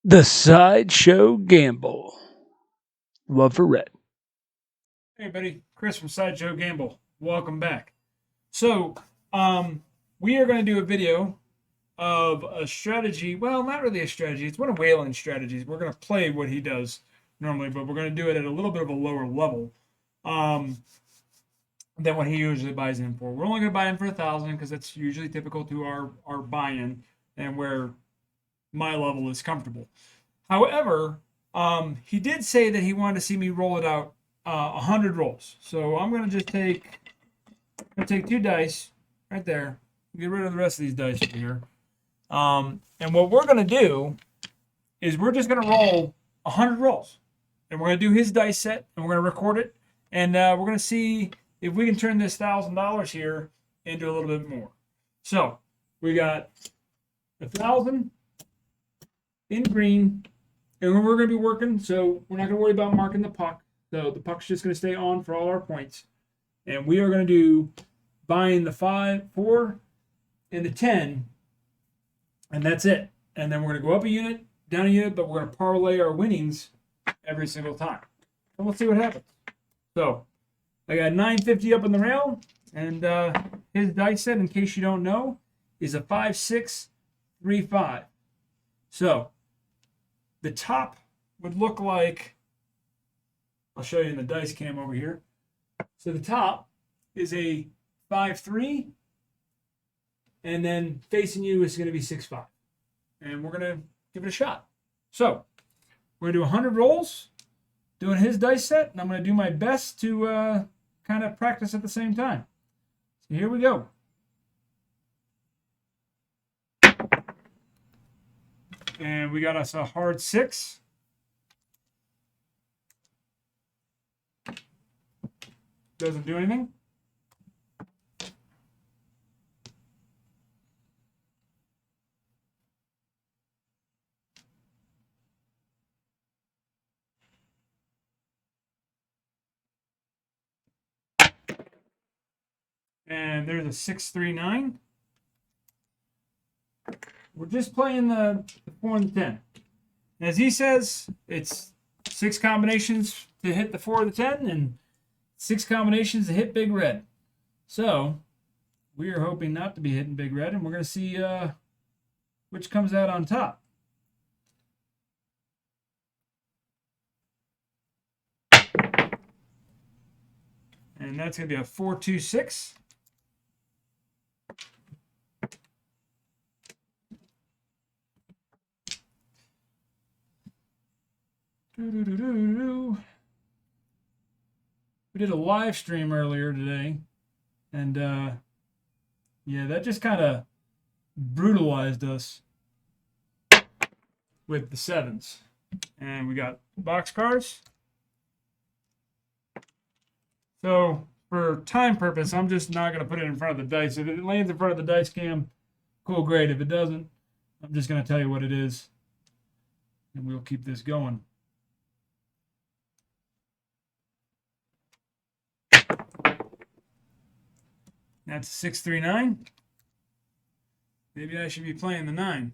The Sideshow Gamble. Love for red. Hey everybody, Chris from Sideshow Gamble. Welcome back. So, we are going to do a video of a strategy. Well, not really a strategy. It's one of Waylon's strategies. We're going to play what he does normally, but we're going to do it at a little bit of a lower level than what he usually buys in for. We're only going to buy in for 1,000 because that's usually typical to our buy-in and where my level is comfortable. However, he did say that he wanted to see me roll it out 100 rolls. So I'm going to just take 2 dice right there. Get rid of the rest of these dice over here. And what we're going to do is we're just going to roll 100 rolls. And we're going to do his dice set, and we're going to record it. And we're going to see if we can turn this $1,000 here into a little bit more. So we got 1,000 in green. And we're going to be working, so we're not going to worry about marking the puck. So the puck's just going to stay on for all our points. And we are going to do buying the 5, 4, and the 10. And that's it. And then we're going to go up a unit, down a unit, but we're going to parlay our winnings every single time. And we'll see what happens. So I got 950 up on the rail. And his dice set, in case you don't know, is a 5, 6, 3, 5. So the top would look like, I'll show you in the dice cam over here. So the top is a 5-3, and then facing you is going to be 6-5. And we're going to give it a shot. So we're going to do 100 rolls, doing his dice set, and I'm going to do my best to kind of practice at the same time. So here we go. And we got us a hard 6. Doesn't do anything. And there's a 6, 3, 9. We're just playing the 4 and the 10. As he says, it's 6 combinations to hit the 4 or the 10 and 6 combinations to hit big red. So we are hoping not to be hitting big red, and we're going to see which comes out on top. And that's going to be a 4, 2, 6. We did a live stream earlier today, and yeah, that just kind of brutalized us with the 7s. And we got box cards. So for time purpose, I'm just not going to put it in front of the dice. If it lands in front of the dice cam, cool, great. If it doesn't, I'm just going to tell you what it is, and we'll keep this going. That's 6, 3, 9. Maybe I should be playing the 9.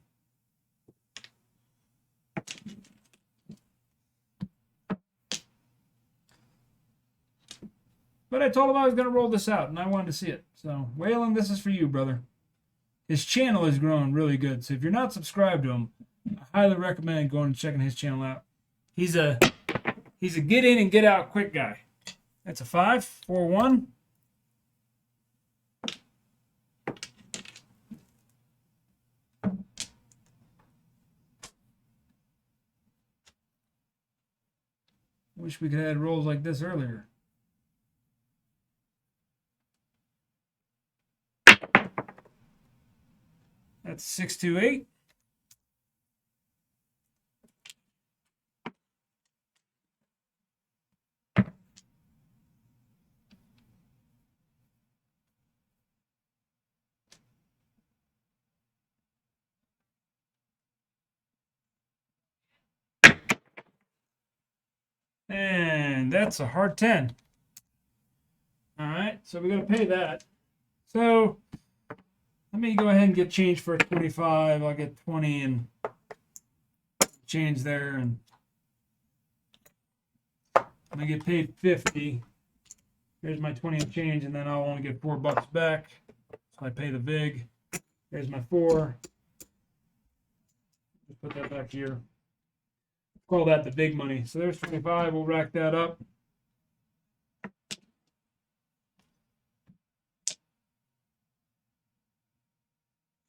But I told him I was going to roll this out, and I wanted to see it. So, Waylon, this is for you, brother. His channel is growing really good. So if you're not subscribed to him, I highly recommend going and checking his channel out. He's a get in and get out quick guy. That's a 5, 4, 1. Wish we could have had rolls like this earlier. That's 6, 2, 8. And that's a hard 10. All right, so we got to pay that. So let me go ahead and get change for 25. I'll get 20 and change there, and I get paid 50. Here's my 20 and change, and then I'll only get $4 back. So I pay the VIG. Here's my 4. Just put that back here. Call that the big money. So there's 25. We'll rack that up.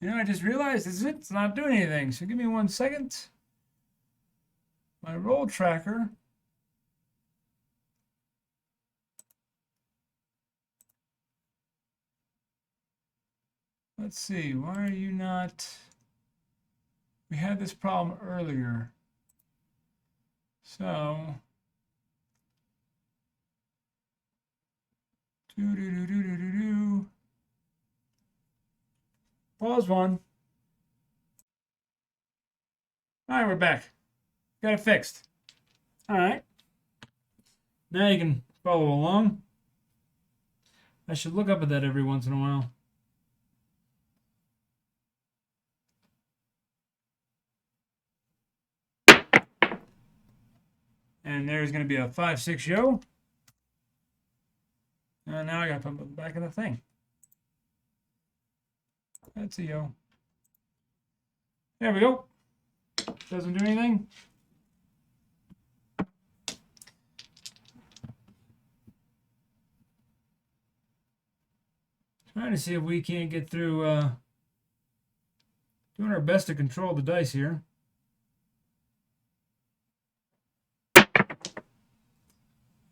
You know, I just realized it's not doing anything. So give me 1 second. My roll tracker. Let's see. Why are you not? We had this problem earlier. So. Pause one. All right, we're back. Got it fixed. All right. Now you can follow along. I should look up at that every once in a while. And there's going to be a 5-6 yo. And now I got to put it back in the thing. That's a yo. There we go. Doesn't do anything. Trying to see if we can't get through doing our best to control the dice here.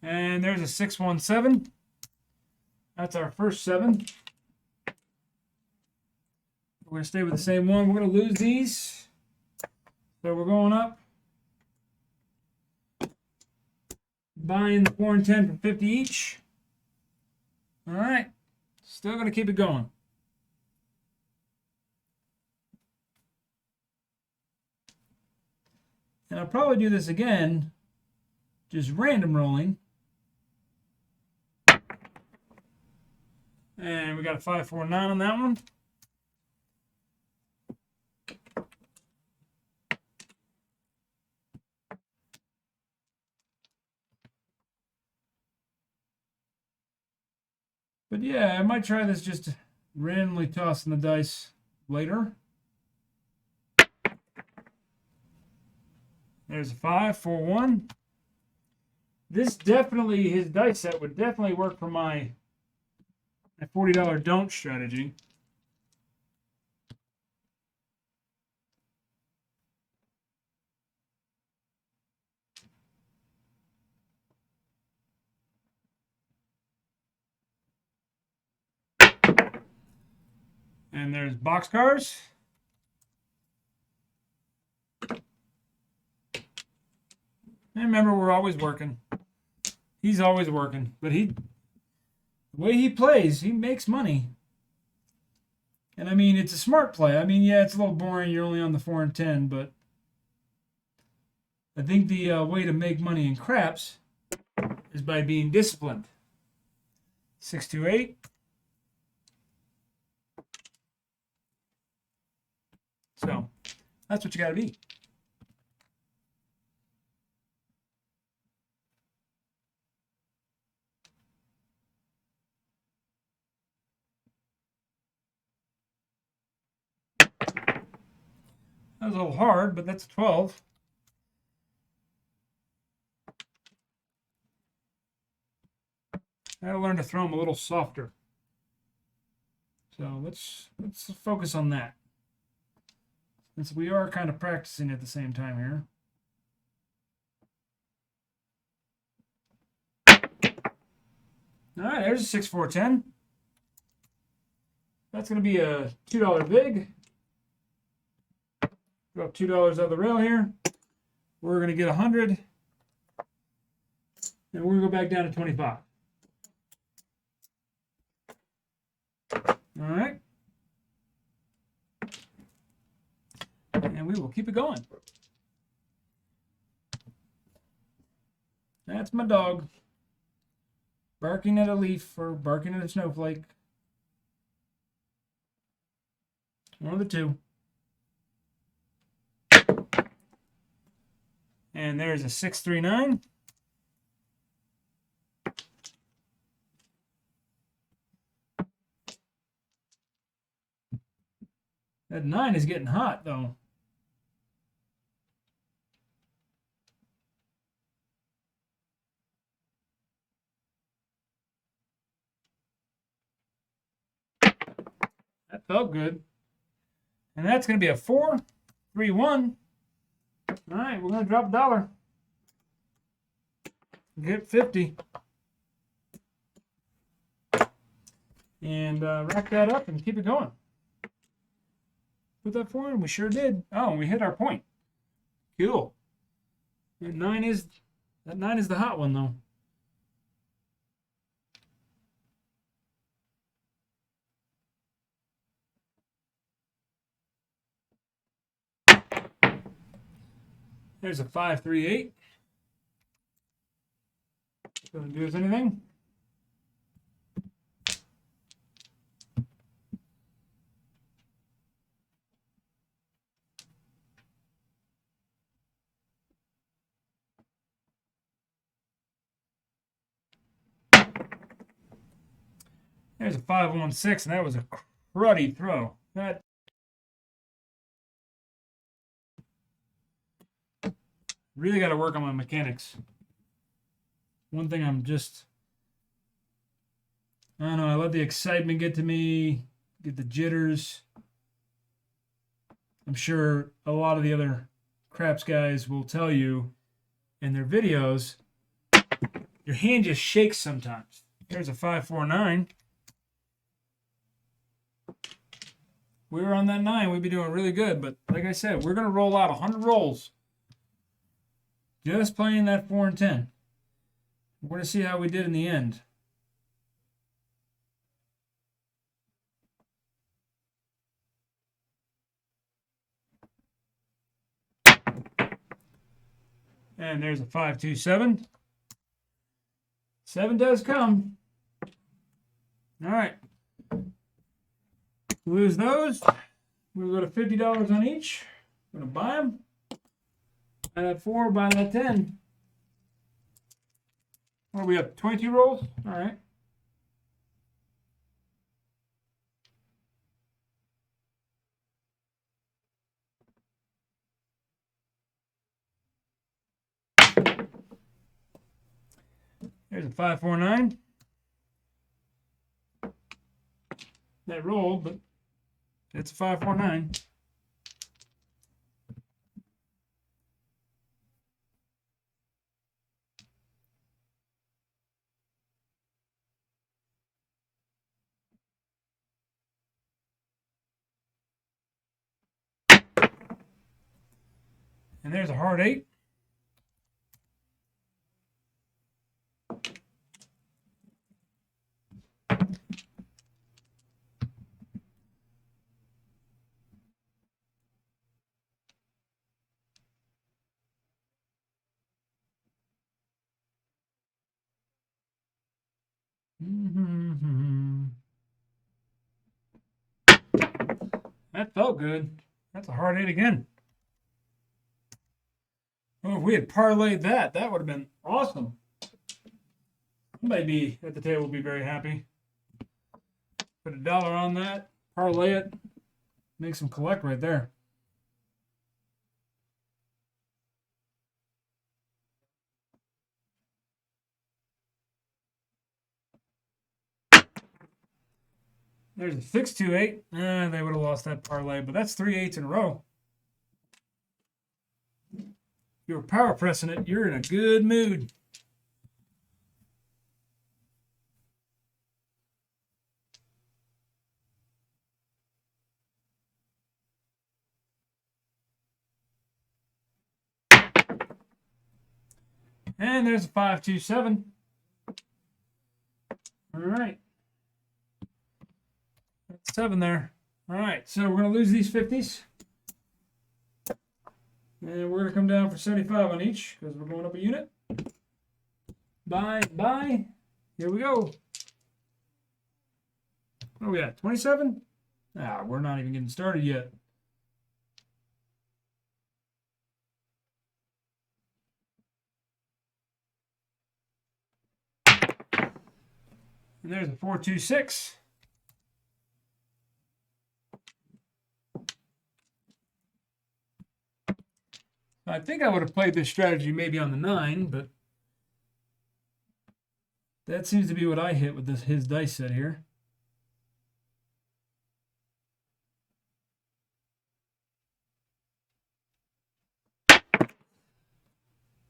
And there's a 6-1-7. That's our first 7. We're going to stay with the same one. We're going to lose these. So we're going up. Buying the 4 and 10 for 50 each. All right. Still going to keep it going. And I'll probably do this again. Just random rolling. And we got a 5-4-9 on that one. But yeah, I might try this just randomly tossing the dice later. There's a 5-4-1. This definitely, his dice set would definitely work for my $40 don't strategy. And there's boxcars. And remember, we're always working. He's always working, but the way he plays, he makes money. And I mean, it's a smart play. I mean, yeah, it's a little boring. You're only on the 4 and 10, but I think the way to make money in craps is by being disciplined. 6-2-8. So that's what you got to be. That was a little hard, but that's a 12. I gotta learn to throw them a little softer. So let's focus on that. Since we are kind of practicing at the same time here. All right, there's a 6-4-10. That's going to be a $2 VIG. Drop $2 out of the rail here. We're going to get 100. And we're going to go back down to 25. All right. And we will keep it going. That's my dog. Barking at a leaf or barking at a snowflake. One of the two. And there's a 639. That 9 is getting hot, though. That felt good. And that's going to be a 4, 3, 1. All right, we're going to drop $1. Get 50. And rack that up and keep it going. Put that 4 in. We sure did. Oh, and we hit our point. Cool. And that 9 is the hot one, though. There's a 538. Doesn't do us anything. There's a 516, and that was a cruddy throw. That really got to work on my mechanics. One thing I don't know, I let the excitement get to me, get the jitters. I'm sure a lot of the other craps guys will tell you in their videos, your hand just shakes sometimes. There's a 549. We were on that 9, we'd be doing really good, but like I said, we're going to roll out 100 rolls. Just playing that 4 and 10. We're going to see how we did in the end. And there's a 527. 7 does come. All right. Lose those. We'll go to $50 on each. I'm going to buy them. Buy that 4, buy that 10. What are we up? 22 rolls? All right. There's a 549. That rolled, but it's a 549. And there's a hard 8. That felt good. That's a hard 8 again. Oh, if we had parlayed that, that would have been awesome. Somebody at the table would be very happy. Put $1 on that, parlay it, make some collect right there. There's a 628. They would have lost that parlay, but that's 3 8s in a row. You're power pressing it. You're in a good mood. And there's a 527. All right. That's 7 there. All right, so we're going to lose these 50s. And we're going to come down for 75 on each because we're going up a unit. Buy. Here we go. What are we at? 27? We're not even getting started yet. And there's a 4-2-6. I think I would have played this strategy maybe on the 9, but that seems to be what I hit with his dice set here.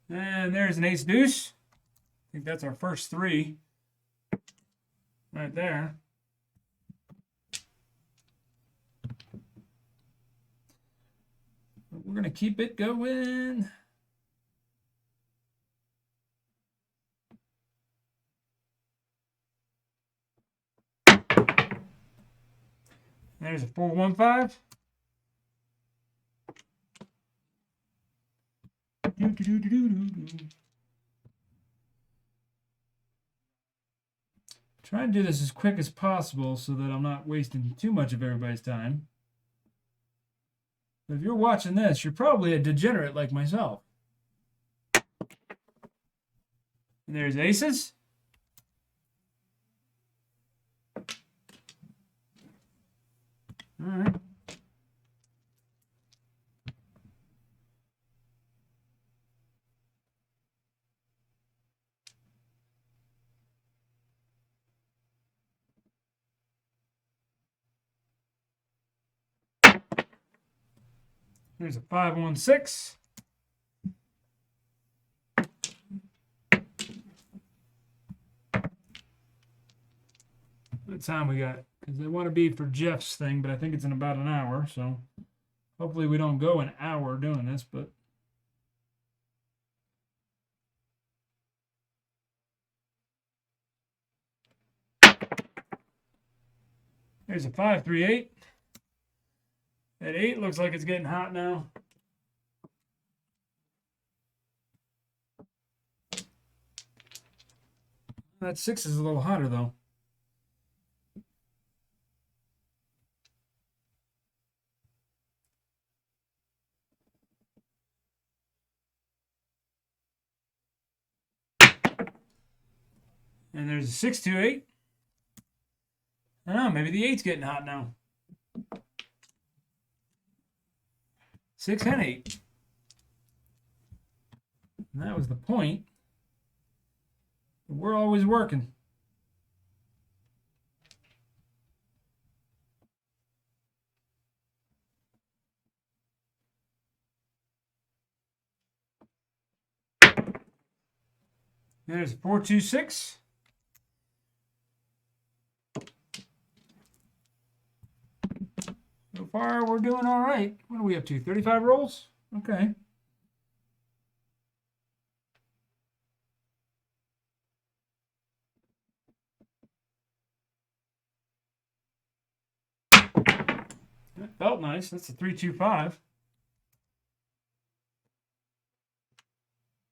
And there's an ace deuce. I think that's our first 3 right there. We're going to keep it going. There's a 4-1-5. Try to do this as quick as possible so that I'm not wasting too much of everybody's time. But if you're watching this, you're probably a degenerate like myself. And there's aces. All right. There's a 5-1-6. What time we got? Because they want to be for Jeff's thing, but I think it's in about an hour. So hopefully we don't go an hour doing this, but. There's a 5-3-8. That 8 looks like it's getting hot now. That 6 is a little hotter though. And there's a 6-2-8. I don't know, maybe the 8's getting hot now. 6 and 8. And that was the point. But we're always working. There's a 4-2-6. So far, we're doing all right. What are we up to? 35 rolls? Okay. That felt nice. That's a 3-2-5.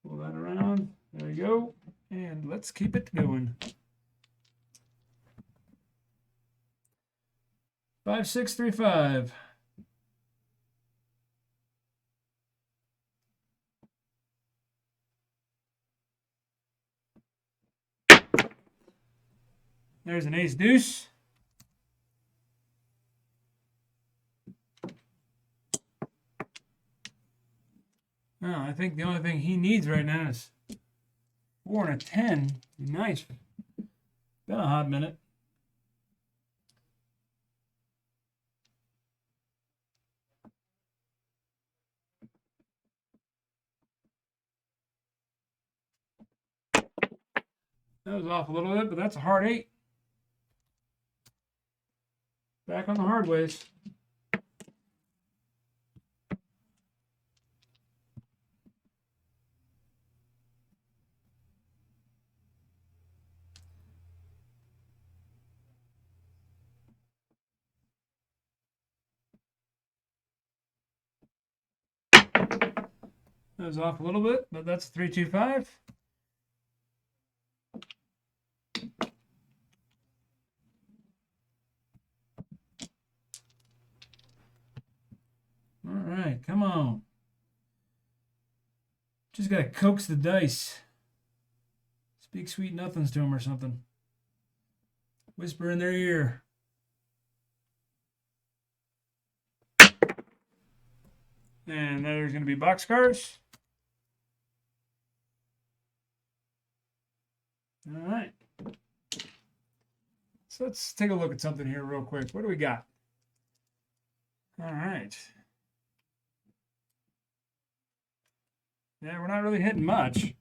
Pull that around. There we go. And let's keep it going. 5-6-3-5. There's an ace deuce. No, I think the only thing he needs right now is 4 and a 10. Nice. Been a hot minute. That was off a little bit, but that's a hard 8. Back on the hard ways. That was off a little bit, but that's 3-2-5. All right, come on. Just got to coax the dice. Speak sweet nothings to him or something. Whisper in their ear. And there's going to be boxcars. All right. So let's take a look at something here real quick. What do we got? All right. Yeah, we're not really hitting much.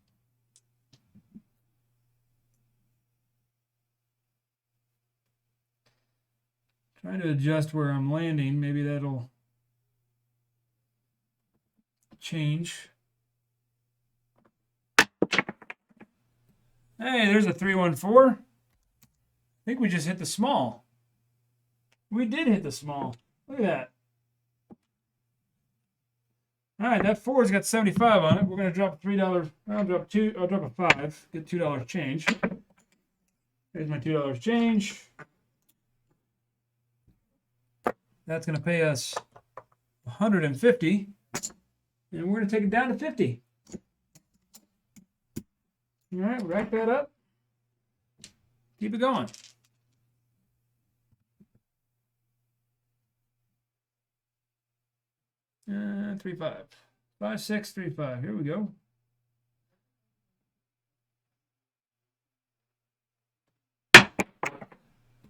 Trying to adjust where I'm landing. Maybe that'll change. Hey, there's a 314. I think we just hit the small. We did hit the small. Look at that. All right, that 4's got 75 on it. We're going to drop $3. I'll drop a 5. Get $2 change. Here's my $2 change. That's going to pay us 150. And we're going to take it down to 50. All right, rack that up. Keep it going. 3-5. 5-6-3-5. Here we go.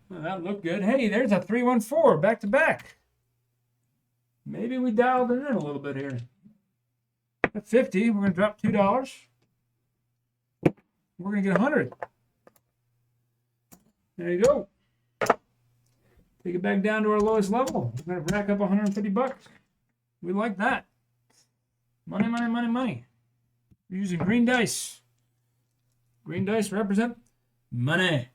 Well, that looked good. Hey, there's a 3-1-4 back to back. Maybe we dialed it in a little bit here. At 50, we're going to drop $2. We're going to get 100. There you go. Take it back down to our lowest level. We're going to rack up 150 bucks. We like that. Money, money, money, money. We're using green dice. Green dice represent money.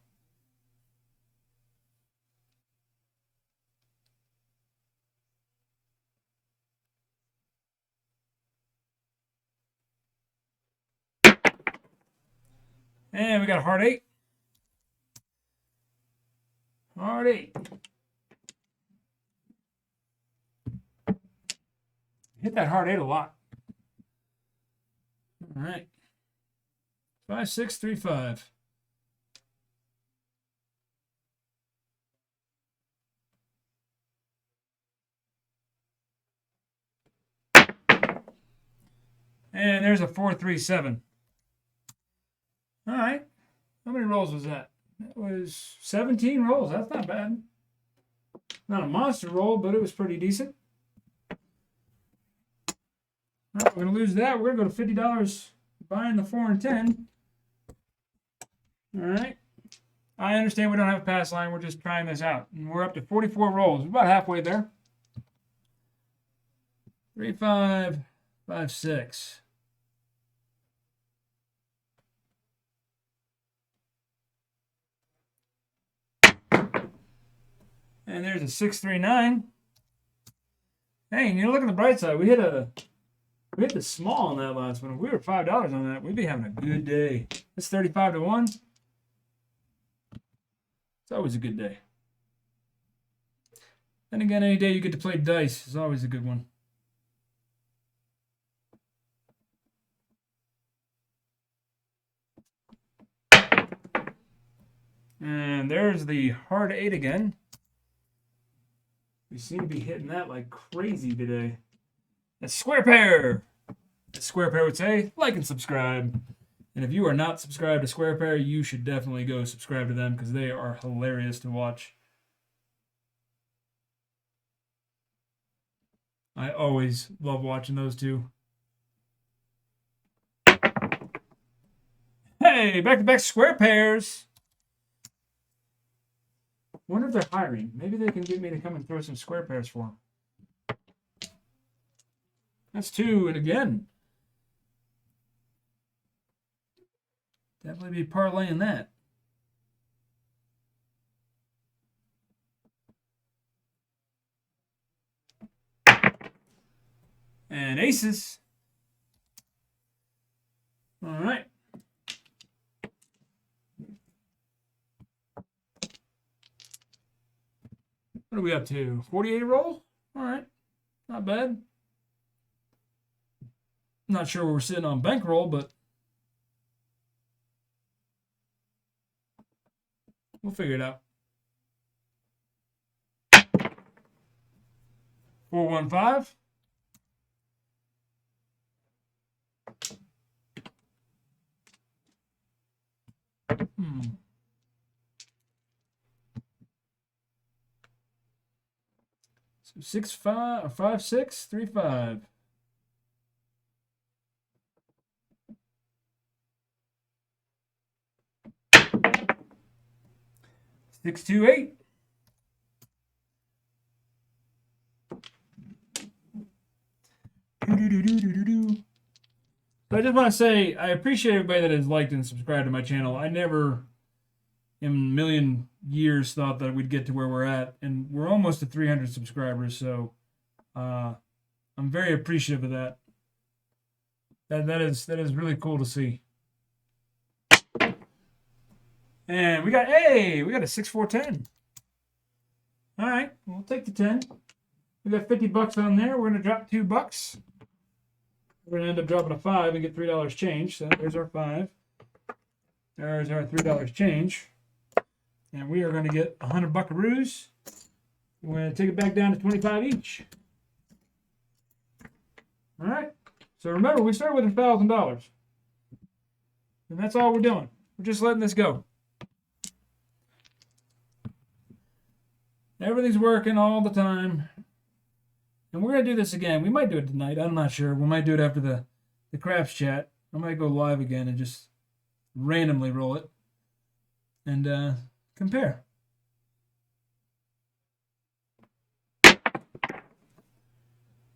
And we got a hard 8. Hard 8. Hit that hard 8 a lot. All right. 5-6-3-5. And there's a 4-3-7. All right. How many rolls was that? That was 17 rolls. That's not bad. Not a monster roll, but it was pretty decent. All right, we're going to lose that. We're going to go to $50 buying the 4 and 10. All right. I understand we don't have a pass line. We're just trying this out. And we're up to 44 rolls. We're about halfway there. 3-5, 5-6. And there's a 6-3-9. Hey, and you look at the bright side. We hit the small on that last one. If we were $5 on that, we'd be having a good day. It's 35 to 1. It's always a good day. Then again, any day you get to play dice is always a good one. And there's the hard 8 again. We seem to be hitting that like crazy today. That's Square Pair. As Square Pair would say, like and subscribe. And if you are not subscribed to Square Pair, you should definitely go subscribe to them because they are hilarious to watch. I always love watching those two. Hey, back-to-back Square Pairs. Wonder if they're hiring. Maybe they can get me to come and throw some Square Pairs for them. That's 2, and again. Definitely be parlaying that. And aces. All right. What are we up to? 48 roll? All right. Not bad. Not sure where we're sitting on bankroll, but we'll figure it out. 415. So 6-5 or 5-6-3-5. 6-2-8. So I just want to say I appreciate everybody that has liked and subscribed to my channel. I never in a million years thought that we'd get to where we're at, and we're almost at 300 subscribers, so I'm very appreciative of that. That is really cool to see. And we got a 6-4-10. All right, we'll take the 10. We got $50 on there. We're gonna drop $2. We're gonna end up dropping a 5 and get $3 change. So there's our 5. There's our $3 change. And we are going to get 100 buckaroos. We're going to take it back down to 25 each. All right. So remember, we started with $1,000. And that's all we're doing. We're just letting this go. Everything's working all the time. And we're going to do this again. We might do it tonight. I'm not sure. We might do it after the craps chat. I might go live again and just randomly roll it. And compare.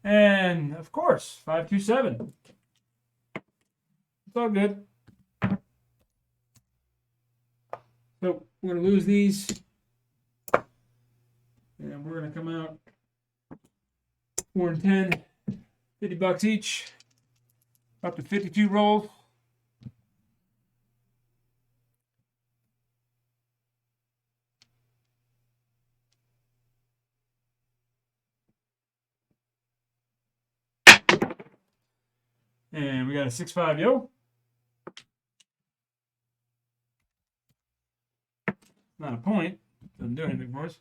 And of course, 527. It's all good. So we're going to lose these. And we're going to come out 4 and 10, $50 each, up to 52 rolls. And we got a 6-5 yo. Not a point. Doesn't do anything for us.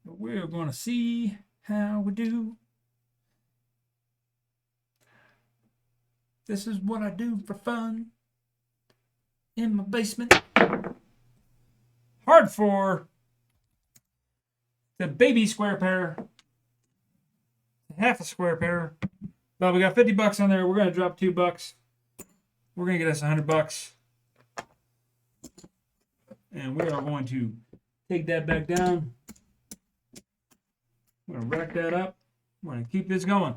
But we're going to see how we do. This is what I do for fun in my basement. Hard for the baby square pair. Half a square pair. But we got $50 on there. We're going to drop $2. We're going to get us $100. And we are going to take that back down. We're going to rack that up. We're going to keep this going.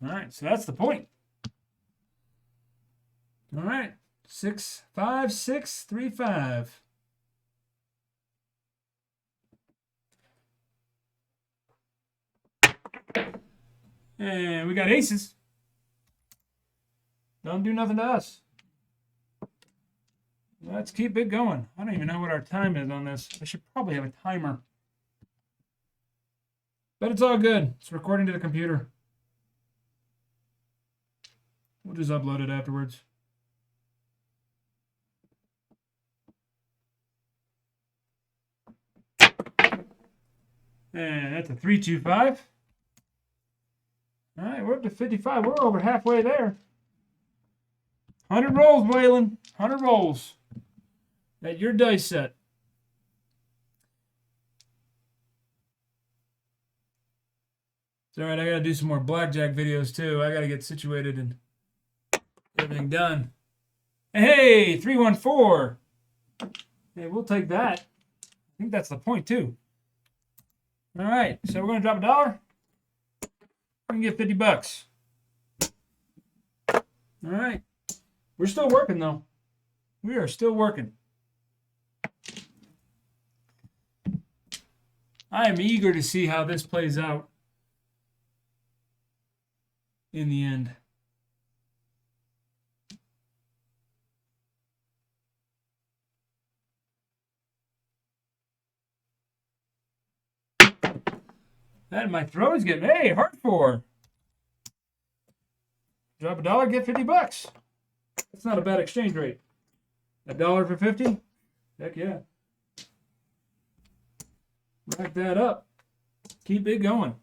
All right, so that's the point. All right, 6-5-6-3-5. And we got aces. Don't do nothing to us. Let's keep it going. I don't even know what our time is on this. I should probably have a timer. But it's all good. It's recording to the computer. We'll just upload it afterwards. And that's a 3-2-5. All right, we're up to 55. We're over halfway there. 100 rolls, Waylon. 100 rolls. At your dice set. It's all right. I got to do some more blackjack videos, too. I got to get situated and everything done. Hey, 314. Hey, we'll take that. I think that's the point, too. All right, so we're going to drop $1. We can get $50. All right. We're still working, though. We are still working. I am eager to see how this plays out in the end. That my throw is getting, hey, hard for. Drop $1, get $50. That's not a bad exchange rate. $1 for 50? Heck yeah. Rack that up. Keep it going.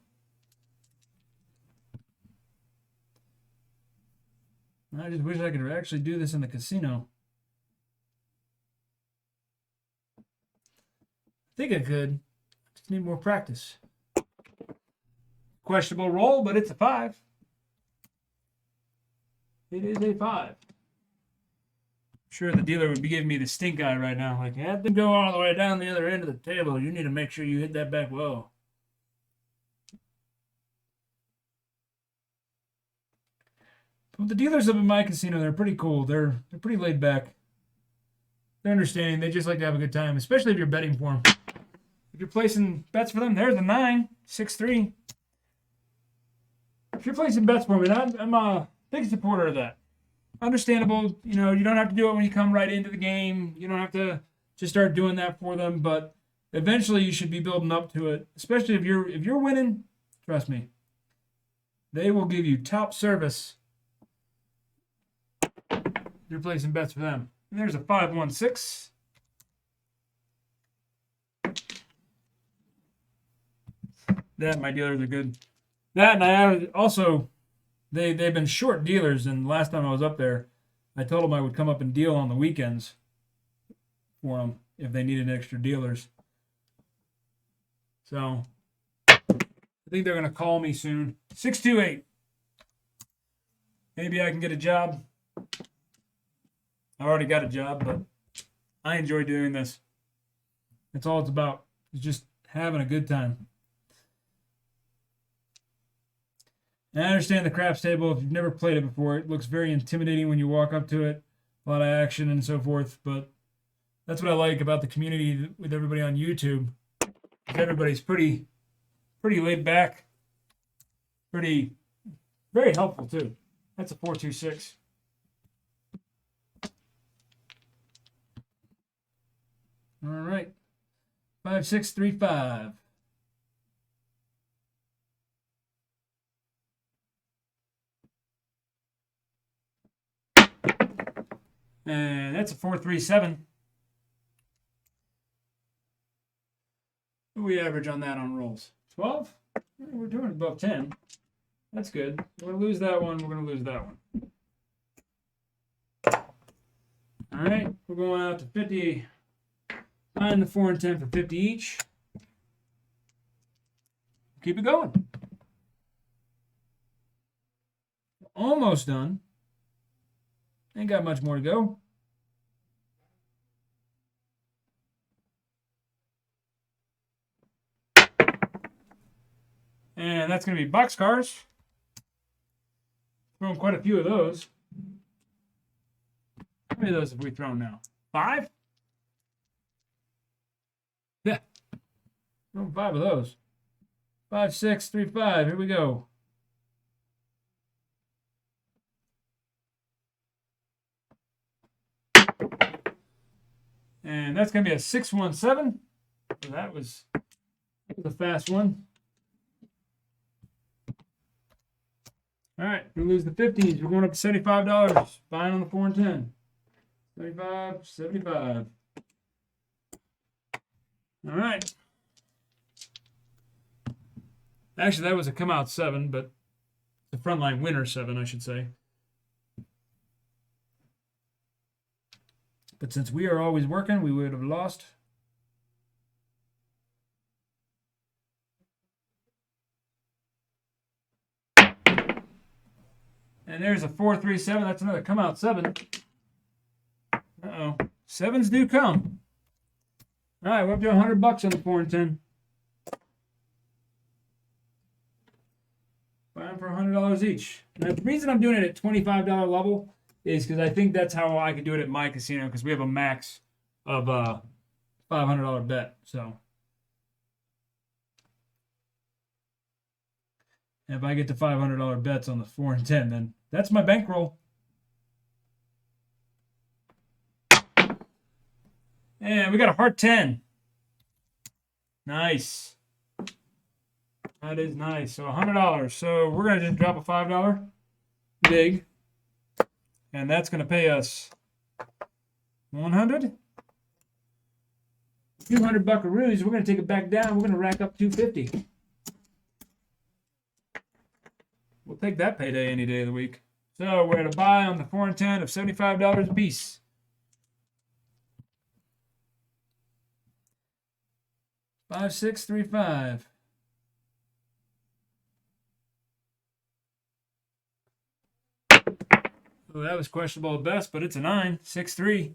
I just wish I could actually do this in the casino. I think I could. I just need more practice. Questionable roll, but it's a 5. It is a 5. Sure, the dealer would be giving me the stink eye right now. Like, you have to go all the way down the other end of the table. You need to make sure you hit that back low. But the dealers up in my casino, they're pretty cool. They're pretty laid back. They're understanding. They just like to have a good time, especially if you're betting for them. If you're placing bets for them, there's a 9, 6-3. If you're placing bets for me, I'm a big supporter of that. Understandable, you know, you don't have to do it when you come right into the game. You don't have to just start doing that for them, but eventually you should be building up to it. Especially if you're winning, trust me, they will give you top service. You're placing bets for them. And there's a 5-1-6. That my dealers are good. That and I also. They've been short dealers, and last time I was up there, I told them I would come up and deal on the weekends for them if they needed extra dealers. So I think they're going to call me soon. 628. Maybe I can get a job. I already got a job, but I enjoy doing this. That's all it's about. It's just having a good time. And I understand the craps table. If you've never played it before, it looks very intimidating when you walk up to it. A lot of action and so forth. But that's what I like about the community with everybody on YouTube. Everybody's pretty laid back. Very helpful too. That's a 4-2-6. All right. 5-6-3-5. And that's a 4-3-7. What do we average on that on rolls? 12? We're doing above 10. That's good. We're going to lose that one. We're going to lose that one. All right. We're going out to 50. 9, the 4, and 10 for 50 each. Keep it going. Almost done. Ain't got much more to go. And that's going to be boxcars. Thrown quite a few of those. How many of those have we thrown now? 5? Yeah. Thrown 5 of those. 5-6-3-5. Here we go. And that's going to be a 6-1-7. So that was a fast one. All right, we lose the 50s. We're going up to $75. Buying on the 4 and 10. 75. All right. Actually, that was a come out 7, but the frontline winner 7, I should say. But since we are always working, we would have lost. And there's a 4-3-7. That's another come out 7. Uh-oh. 7s do come. All right, we're up to $100 on the 4 and 10. Buying for $100 each. Now, the reason I'm doing it at $25 level is because I think that's how I can do it at my casino, because we have a max of $500 bet. So if I get to $500 bets on the 4 and 10, then that's my bankroll. And we got a heart 10. Nice. That is nice. So $100. So we're going to just drop a $5 big. And that's going to pay us 100. 200 buckaroos. We're going to take it back down. We're going to rack up 250. We'll take that payday any day of the week. So we're at a buy on the 4 and 10 of $75 a piece. Five, 6, 3, 5. Well, that was questionable at best, but it's a 9. 6, 3.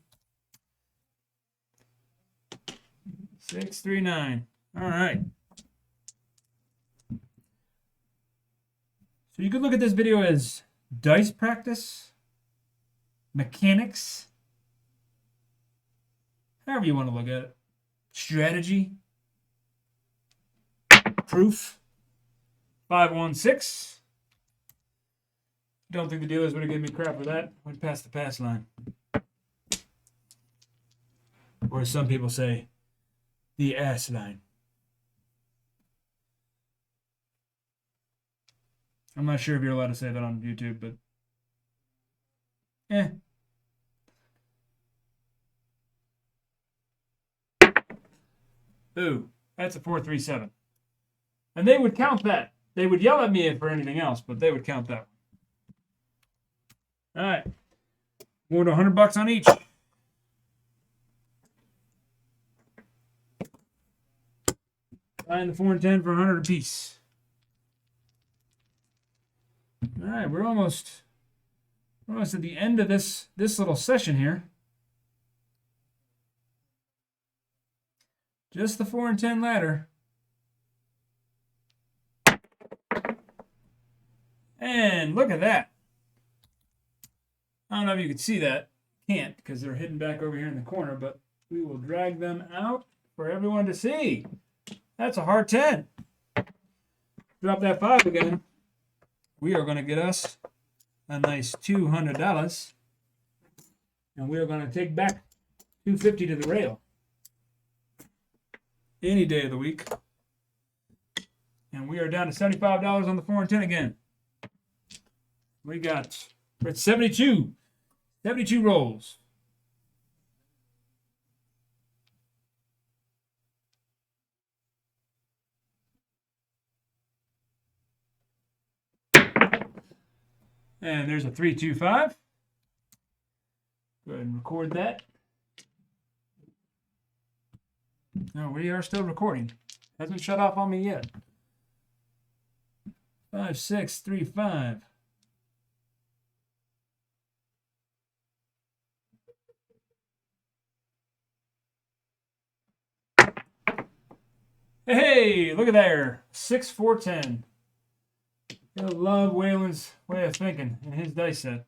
6, 3, 9. All right. So you could look at this video as dice practice, mechanics, however you want to look at it, strategy, proof. 516. Don't think the dealers would have given me crap for that. Went past the pass line. Or as some people say, the ass line. I'm not sure if you're allowed to say that on YouTube, but Ooh, that's a 437. And they would count that. They would yell at me for anything else, but they would count that. All right. Going to $100 on each. Buying the 4 and 10 for 100 apiece. All right, we're almost at the end of this little session here. Just the 4 and 10 ladder. And look at that. I don't know if you can see that. Can't, because they're hidden back over here in the corner, but we will drag them out for everyone to see. That's a hard 10. Drop that 5 again. We are going to get us a nice $200. And we are going to take back $250 to the rail. Any day of the week. And we are down to $75 on the 4 and 10 again. We're at 72. 72 rolls. And there's a 325. Go ahead and record that. No, we are still recording. Hasn't shut off on me yet. 5, 6, 3, 5. Hey, look at there. 6, 4, 10. You'll love Waylon's way of thinking in his dice set.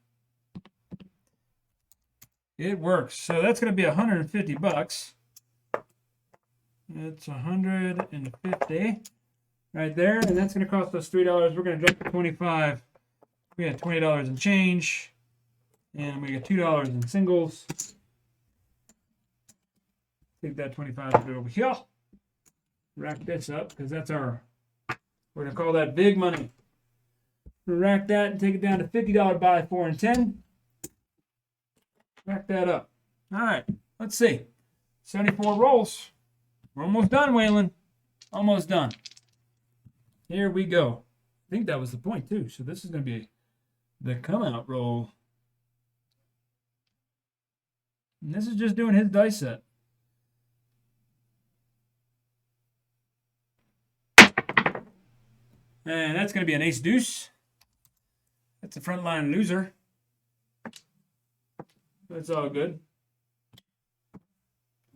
It works. So that's going to be $150. That's 150 right there, and that's going to cost us $3. We're going to drop to 25. We got $20 in change, and we got $2 in singles. Take that 25 to go over here. Rack this up because that's we're going to call that big money. We'll rack that and take it down to $50 buy 4 and 10. Rack that up. All right, let's see. 74 rolls. We're almost done, Waylon. Almost done. Here we go. I think that was the point, too. So this is going to be the come-out roll. And this is just doing his dice set. And that's going to be an ace-deuce. That's a frontline loser. That's all good.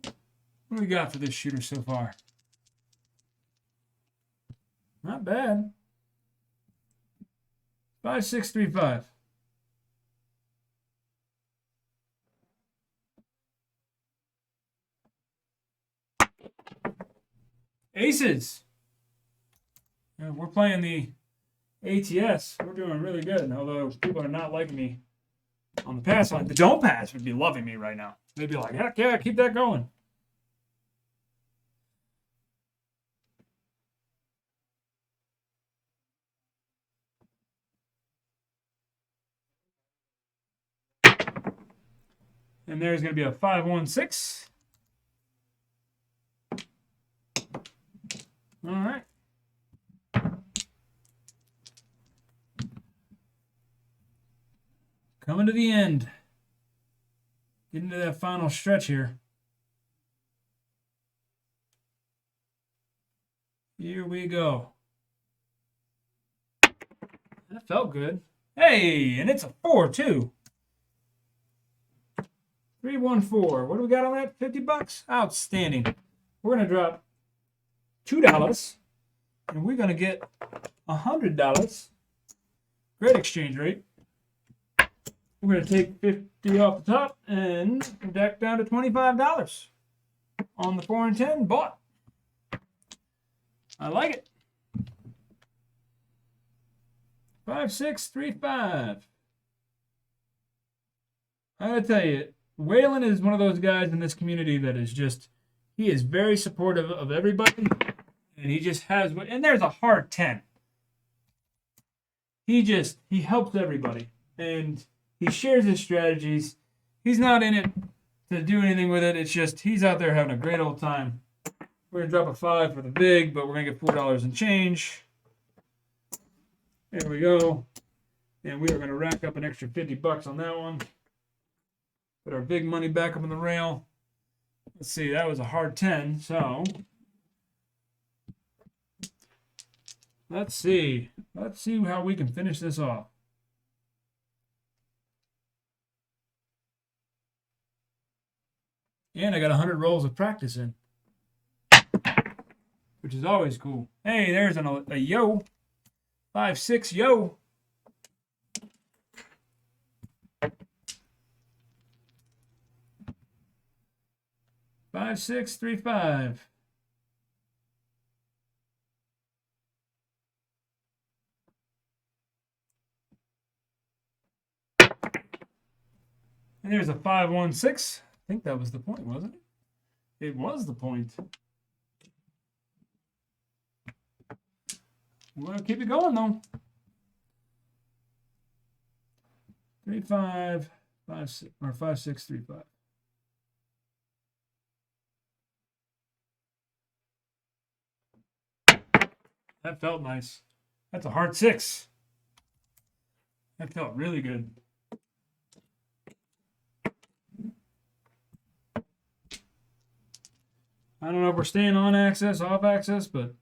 What do we got for this shooter so far? Not bad. 5, 6, 3, 5. Aces. Yeah, we're playing the ATS. We're doing really good, although people are not liking me on the pass line. The don't pass would be loving me right now. They'd be like, heck yeah, keep that going. And there's going to be a 516. All right. Coming to the end. Getting to that final stretch here. Here we go. That felt good. Hey, and it's a 4 too. 314. What do we got on that? $50? Outstanding. We're going to drop $2 and we're going to get $100. Great exchange rate. We're going to take 50 off the top and back down to $25 on the 4 and 10 bought. I like it. 5635. I gotta tell you, Waylon is one of those guys in this community that is just, he is very supportive of everybody, and he just has, and there's a hard 10. He helps everybody, and he shares his strategies. He's not in it to do anything with it. It's just, he's out there having a great old time. We're going to drop a 5 for the big, but we're going to get $4 and change. There we go. And we are going to rack up an extra $50 on that one. Put our big money back up on the rail. Let's see, that was a hard 10, so let's see. Let's see how we can finish this off. And I got 100 rolls of practice in, which is always cool. Hey, there's a yo. 5-6 yo. Five, 6, 3, 5. And there's a 5-1-6. I think that was the point, wasn't it? It was the point. We're going to keep it going, though. 3, 5, 5, 6, or 5, 6, 3, 5. That felt nice. That's a hard 6. That felt really good. I don't know if we're staying on axis, off axis, but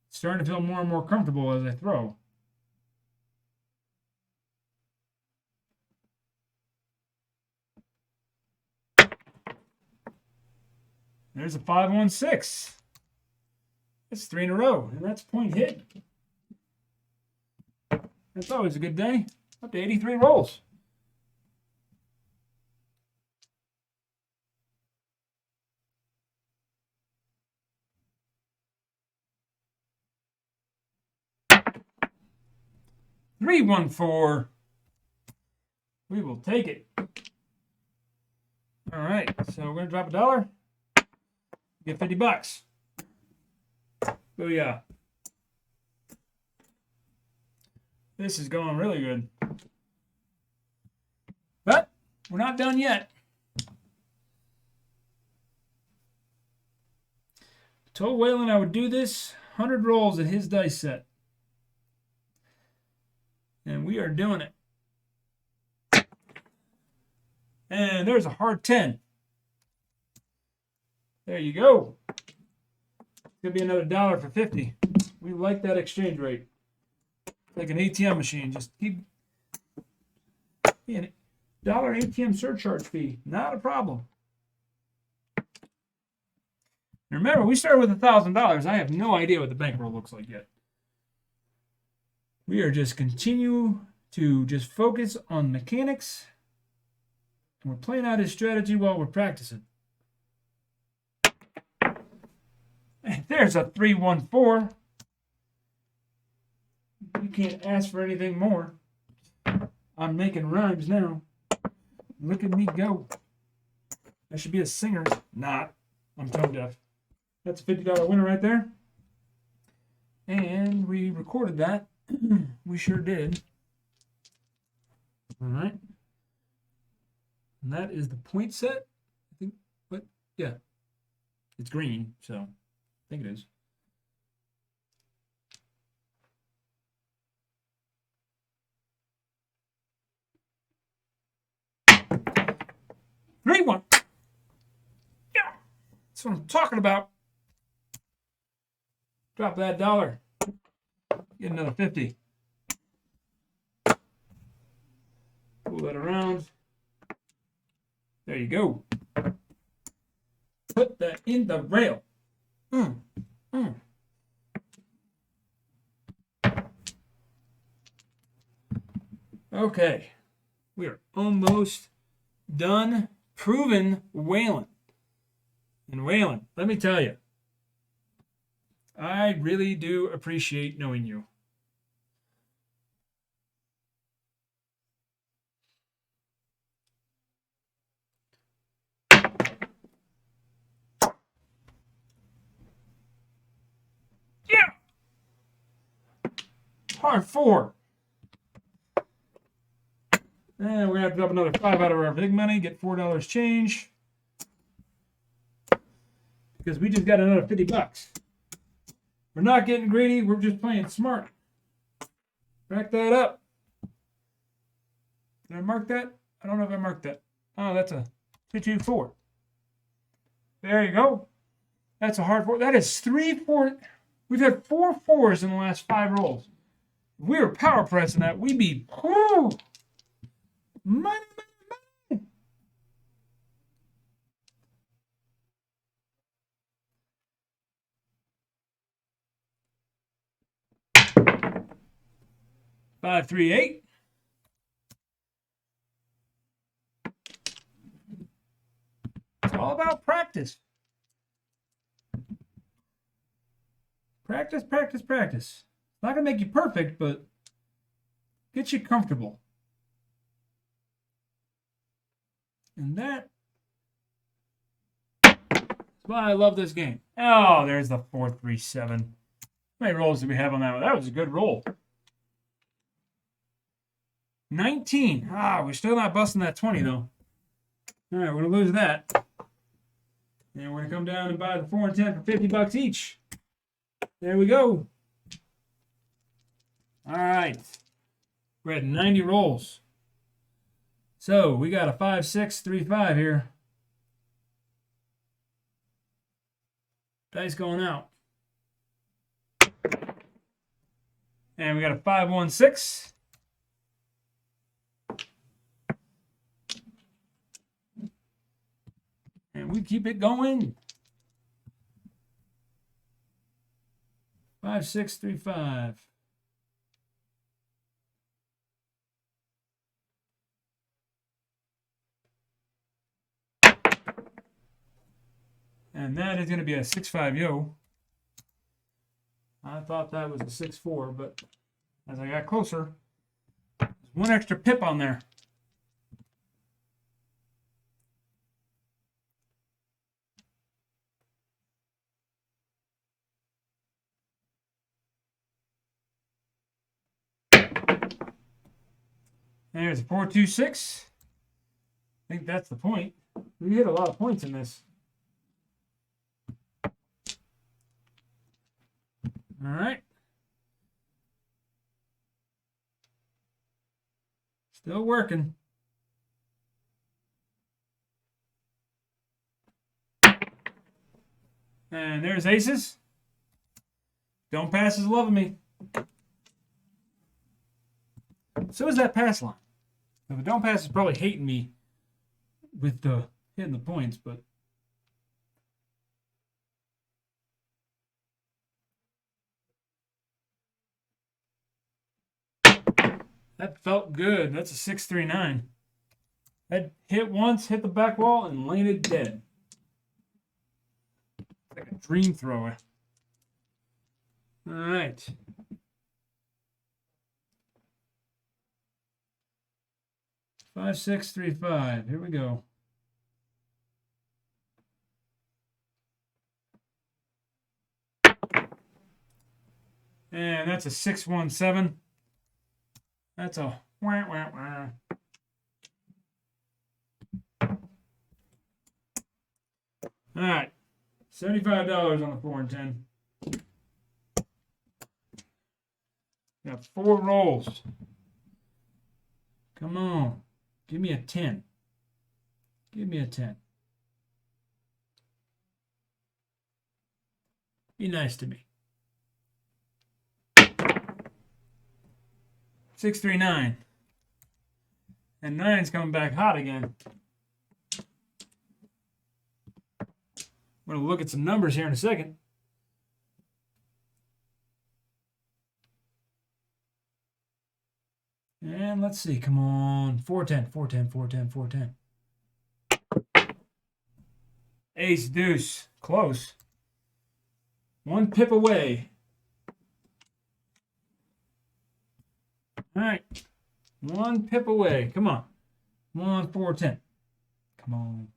it's starting to feel more and more comfortable as I throw. There's a 5-1-6. That's 3 in a row, and that's point hit. That's always a good day. Up to 83 rolls. $314. We will take it. All right, so we're gonna drop $1. Get $50. Booyah. This is going really good. But we're not done yet. Told Waylon I would do this 100 rolls at his dice set. And we are doing it. And there's a hard 10. There you go. Could be another $1 for 50. We like that exchange rate. Like an ATM machine. Just keep $1 ATM surcharge fee. Not a problem. Remember, we started with $1,000. I have no idea what the bankroll looks like yet. We are just continue to just focus on mechanics. And we're playing out his strategy while we're practicing. And there's a 3-1-4. You can't ask for anything more. I'm making rhymes now. Look at me go. I should be a singer. Not. I'm tone deaf. That's a $50 winner right there. And we recorded that. We sure did. All right. And that is the point set. I think, what? Yeah. It's green, so I think it is. Three, one. Yeah. That's what I'm talking about. Drop that $1. Get another 50. Pull that around. There you go. Put that in the rail. Okay. We are almost done proving Waylon. And Waylon, let me tell you, I really do appreciate knowing you. Yeah! Par 4. And we're going to have to drop another 5 out of our big money, get $4 change. Because we just got another $50. We're not getting greedy, we're just playing smart. Rack that up. Did I mark that? I don't know if I marked that. Oh, that's a 224. There you go. That's a hard 4. That is 3 4. We've had 4 4s in the last 5 rolls. If we were power pressing that, we'd be money, money, money. Five, 3, 8. It's all about practice. Practice, practice, practice. It's not going to make you perfect, but get you comfortable. And that's why I love this game. Oh, there's the 4, 3, 7. How many rolls did we have on that one? That was a good roll. 19. Ah, we're still not busting that 20, though. All right, we're going to lose that. And we're going to come down and buy the 4 and 10 for $50 each. There we go. All right. We're at 90 rolls. So we got a 5, 6, 3, 5 here. Dice going out. And we got a 5, 1, 6. And we keep it going. 5, 6, 3, 5. And that is going to be a 6, 5 yo. I thought that was a 6, 4, but as I got closer, there's one extra pip on there. And there's a 4, 2, 6. I think that's the point. We hit a lot of points in this. All right. Still working. And there's aces. Don't pass is loving me. So is that pass line. Now, the don't pass is probably hating me with the hitting the points, but that felt good. That's a 6, 3, 9. That hit once, hit the back wall, and landed dead. Like a dream thrower. All right. Five, 6, 3, 5. Here we go. And that's a 6, 1, 7. That's a wah, wah, wah. All right. $75 on the 4 and 10. Got 4 rolls. Come on. Give me a 10. Give me a 10. Be nice to me. 639. And 9's coming back hot again. I'm going to look at some numbers here in a second. And let's see. Come on. 410, 410, 410, 410. Ace, deuce. Close. 1 pip away. All right. 1 pip away. Come on. Come on, 410. Come on.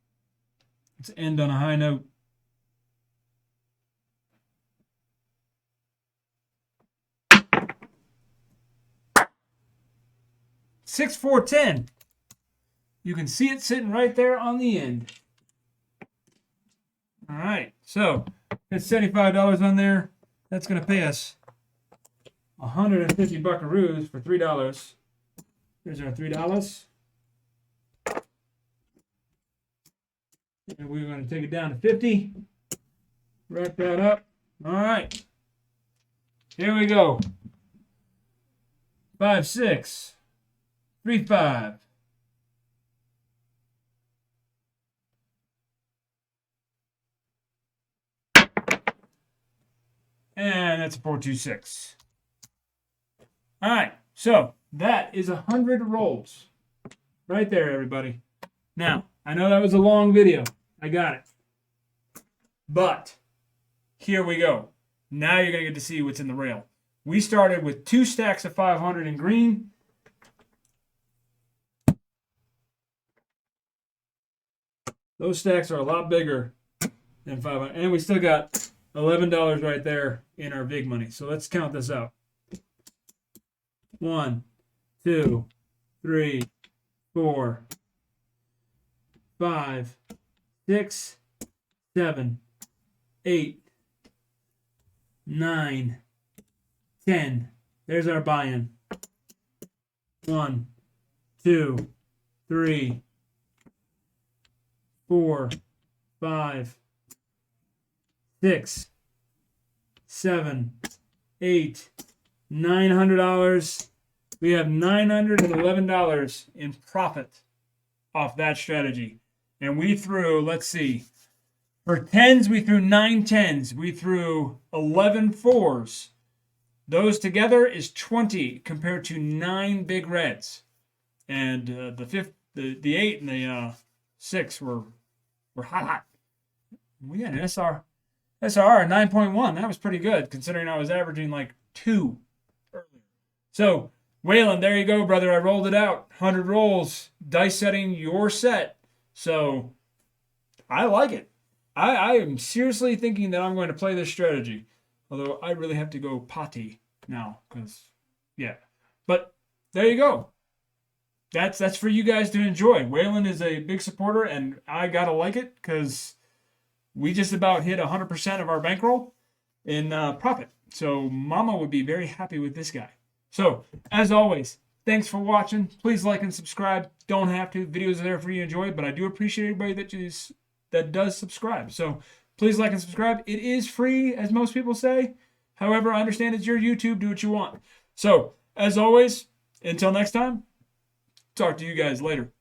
Let's end on a high note. Six, 4, 10. You can see it sitting right there on the end. All right. So it's $75 on there. That's going to pay us 150 buckaroos for $3. Here's our $3. And we're going to take it down to 50. Rack that up. All right. Here we go. 5, 6, 3, 5. And that's a 4, 2, 6. All right. So that is 100 rolls. Right there, everybody. Now, I know that was a long video. I got it. But here we go. Now you're going to get to see what's in the rail. We started with 2 stacks of 500 in green. Those stacks are a lot bigger than 500. And we still got $11 right there in our big money. So let's count this out. 1, 2, 3, 4, 5, 6, 7, 8, 9, 10. There's our buy-in. 1, 2, 3, 4, 5, 6, 7, 8, $900. We have $911 in profit off that strategy. And we threw, let's see, for 10s, we threw 9 10s. We threw 11 4s. Those together is 20 compared to 9 big reds. And the 8 and the 6 were hot. We got an SR 9.1. That was pretty good considering I was averaging like 2 earlier. So, Waylon, there you go, brother. I rolled it out. 100 rolls. Dice setting your set. So, I like it. I am seriously thinking that I'm going to play this strategy. Although, I really have to go potty now. Because, yeah. But, there you go. That's for you guys to enjoy. Waylon is a big supporter, and I got to like it because we just about hit 100% of our bankroll in profit. So, Mama would be very happy with this guy. So, as always, thanks for watching. Please like and subscribe. Don't have to. Videos are there for you to enjoy, but I do appreciate everybody that does subscribe. So, please like and subscribe. It is free, as most people say. However, I understand it's your YouTube. Do what you want. So, as always, until next time, talk to you guys later.